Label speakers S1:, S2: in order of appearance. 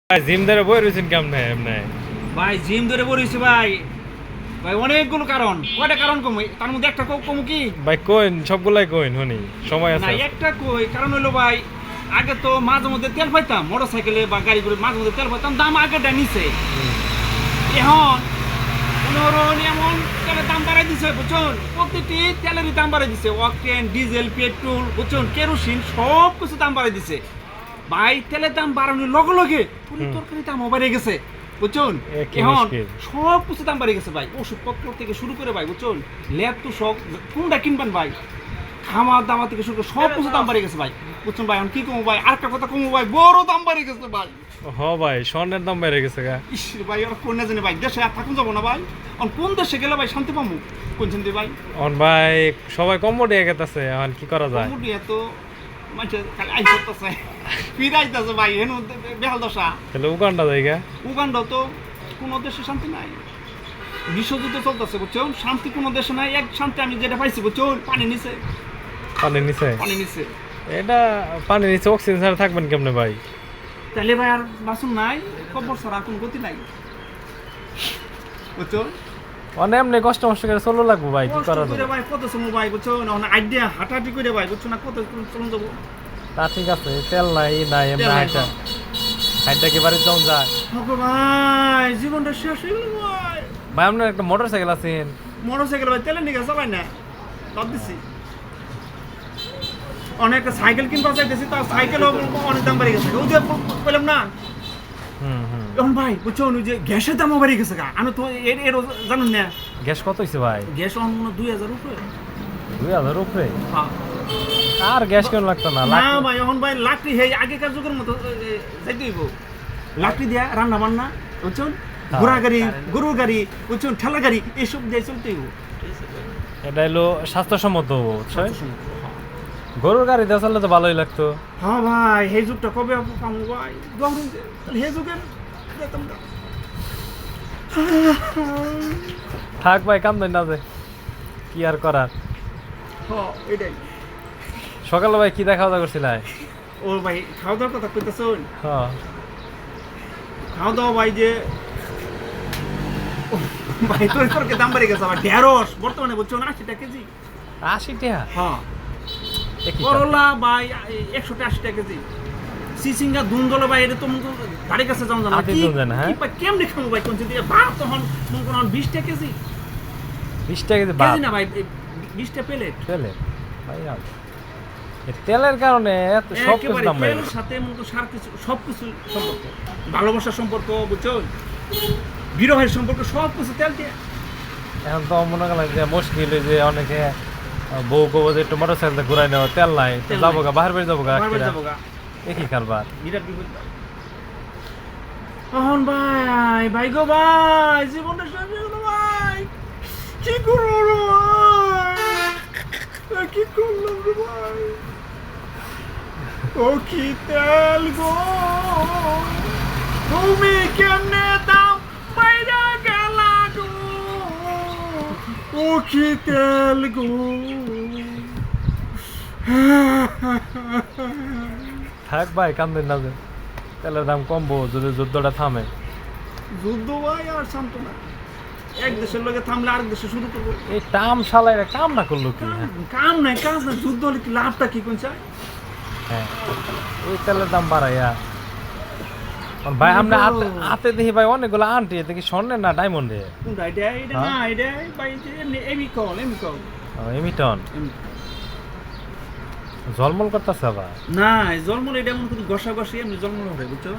S1: ভাই জিম ধরে বই রয়েছেন কেমনে এমনি?
S2: ভাই জিম ধরে বলেছি ভাই ভাই অনেকগুলো কারণ কয়টা কারণ কম তার মধ্যে একটা কম কি
S1: ভাই কইন সবগুলাই কইন শুনি সময়
S2: না
S1: আছে।
S2: একটা কই কারণ হলো ভাই আগে তো মাঝে মধ্যে তেল পাইতাম মোটরসাইকেলে বা গাড়ি করে মাঝে মধ্যে তেল পাইতাম দাম আগেটা নিচে এখন পুনরন এমন তেলের দাম বাড়াই দিছে বুঝছেন প্রতিটি তেলেরই দাম বাড়াই দিছে অকটেন ডিজেল পেট্রোল বুঝছেন কেরোসিন সব কিছু দাম বাড়াই দিছে ভাই তেলের দাম বাড়ানোর লগে লগে পুরো তরকারি দাম বেড়ে গেছে বুঝছেন এখন সব কিছু দাম বেড়ে গেছে ভাই ওষুধপত্র থেকে শুরু করে ভাই বুঝছেন ল্যাব তো সব কোনটা কিনবেন ভাই খামার দামা থেকে শুরু করে সব কিছু দাম বেড়ে গেছে ভাই বুঝছেন ভাই এখন কি কমো ভাই আর একটা কথা কমো ভাই বড় দাম বেড়ে গেছে ভাই
S1: হ ভাই স্বর্ণের দাম বেড়ে গেছে গা।
S2: ইস ভাই ওরা কোন না জানে ভাই দেশে আর থাকুন যাবো না ভাই এখন কোন দেশে গেলে ভাই শান্তি পাবো কোন শান্তি ভাই
S1: অন ভাই সবাই কম্বোডিয়া গেতাছে এখন কি করা যায়?
S2: কম্বোডিয়া তো মানুষের খালি আই করতেছে ফিরাইতেছে ভাই হেন বেহাল দশা
S1: তাহলে উগান্ডা জায়গা
S2: উগান্ডাও তো কোনো দেশে শান্তি নাই বিশ্বযুদ্ধ চলতেছে বুঝছেন শান্তি কোনো দেশে নাই এক শান্তি আমি যেটা পাইছি বুঝছেন পানি নিচে
S1: পানির নিচে
S2: পানি নিচে
S1: এটা পানির নিচে অক্সিজেন ছাড়া থাকবেন কেমনে ভাই?
S2: তাহলে ভাই আর বাসন নাই কবর ছাড়া কোনো গতি নাই বুঝছেন
S1: অনেক এমনি কষ্ট মষ্ট করে চলো লাগবো ভাই, কি করা
S2: কষ্ট করে
S1: যাবে?
S2: ভাই কত সময় ভাই বুঝছেন আইডিয়া হাঁটাহাঁটি করে ভাই বুঝছো না কত চলুন যাবো
S1: তা ঠিক আছে, তেল নাই নাই এমনি
S2: তেল নাই,
S1: হাইটা হাইটা কি বাড়িতে যাওয়া যায়?
S2: ভাই জীবনটা শেষ হয়ে গেল ভাই
S1: ভাই আপনার একটা মোটর সাইকেল আছেন?
S2: মোটরসাইকেল ভাই তেলের নিকে চালাই না বাদ দিছি অনেক সাইকেল কিনতে চাইতেছি তার সাইকেলও অনেক দাম বেড়ে গেছে ওই যে বললাম না এখন ভাই বুঝছো ওই যে গ্যাসের দামও বেড়ে গেছে গা আমি তো এর জানুন না
S1: গ্যাস কত হয়েছে ভাই?
S2: গ্যাস অন মনে 2000 উপরে
S1: 2000 উপরে?
S2: হ্যাঁ
S1: আর গ্যাস কেন লাগতো না?
S2: না ভাই এখন ভাই লাকড়ি হে আগেকার যুগের মতো যাইতে হইব লাকড়ি দিয়া রান্না বান্না বুঝছেন ঘোড়া গাড়ি গরুর গাড়ি বুঝছেন ঠেলা গাড়ি এসব দিয়ে চলতে হইব
S1: এটা হলো স্বাস্থ্যসম্মত, গরুর গাড়ি দিয়ে চাললে তো ভালোই লাগতো।
S2: হ্যাঁ ভাই হে যুগটা কবে পাবো ভাই দৌড়ুন হে যুগের যেতাম না
S1: থাক ভাই, কাম দেন না যে কি আর করার।
S2: হ্যাঁ এটাই
S1: সকালে ভাই কি দেখা দাওয়া করছিল?
S2: ও ভাই খাওয়া দাওয়ার কথা কইতেছেন
S1: হ্যাঁ
S2: খাওয়া দাওয়া ভাই যে ভাই তোর দাম বেড়ে গেছে আবার ঢেঁড়স বর্তমানে বুঝছো না 80 টাকা কেজি।
S1: 80 টাকা?
S2: হ্যাঁ
S1: এ কি
S2: করলা ভাই 180 টাকা কেজি সিসিঙ্গা দুন্দল ভাই এটা তো ধারে কাছে যাও জানা
S1: আতে তো জানা, হ্যাঁ?
S2: কেমনে খাবো ভাই কোন দিয়ে ভাত তখন মন কোন 20 টাকা কেজি
S1: 20 টাকা কেজি ভাত?
S2: কেজি না ভাই 20 টাকা প্লেট
S1: তেলে ভাই আর এই তেলের কারণে এত সব কিছু দাম বেড়ে
S2: তেলের
S1: গেছে।
S2: সাথে মতো সার কিছু সব কিছু সম্পর্ক ভালোবাসার সম্পর্ক বুঝছো বিরহের সম্পর্ক সব কিছু তেল দিয়ে
S1: এখন তো মনে গেল যে মুশকিল যে অনেকে বউ কবো যে একটু মোটর সাইকেল ঘুরাই নেওয়া, তেল নাই
S2: তেল
S1: যাবো
S2: নাই।
S1: গা বাহির বাড়ি যাবো গা,
S2: বারবার যাবো গা
S1: একই কারবার।
S2: বিরাট বিপদ ভাই এখন ভাই ভাই গো ভাই জীবনটা শেষ হয়ে গেল ভাই কি করবো রে ভাই কি করলাম রে ভাই ও কি তেল গো তুমি কেমনে দাম পাইরা গেলা গো ও কি তেল গো
S1: থাক ভাই, কাম দেন না যে তেলের দাম কমবো যদি যুদ্ধটা থামে।
S2: যুদ্ধ ভাই আর শান্ত না এক দেশের লোকে থামলে আরেক দেশে শুরু করবো
S1: এই টাম শালাইরা কাম না করলো কি? হ্যাঁ
S2: কাম নাই কাজ নাই যুদ্ধ হলে কি লাভটা কি কোন চাই
S1: হ্যাঁ, এই তেলের দাম বাড়াইয়া আর ভাই আমরা হাতে দেখি ভাই অনেকগুলো আন্টি, এটা কি স্বর্ণের না ডায়মন্ডে?
S2: কোনটা এটা না এটা ভাই এমি কল
S1: এমিটন ঝলমল করতেছে আবার।
S2: না জন্মল এটা এমন কিন্তু ঘষা ঘষি এমনি জন্মল হবে বুঝছো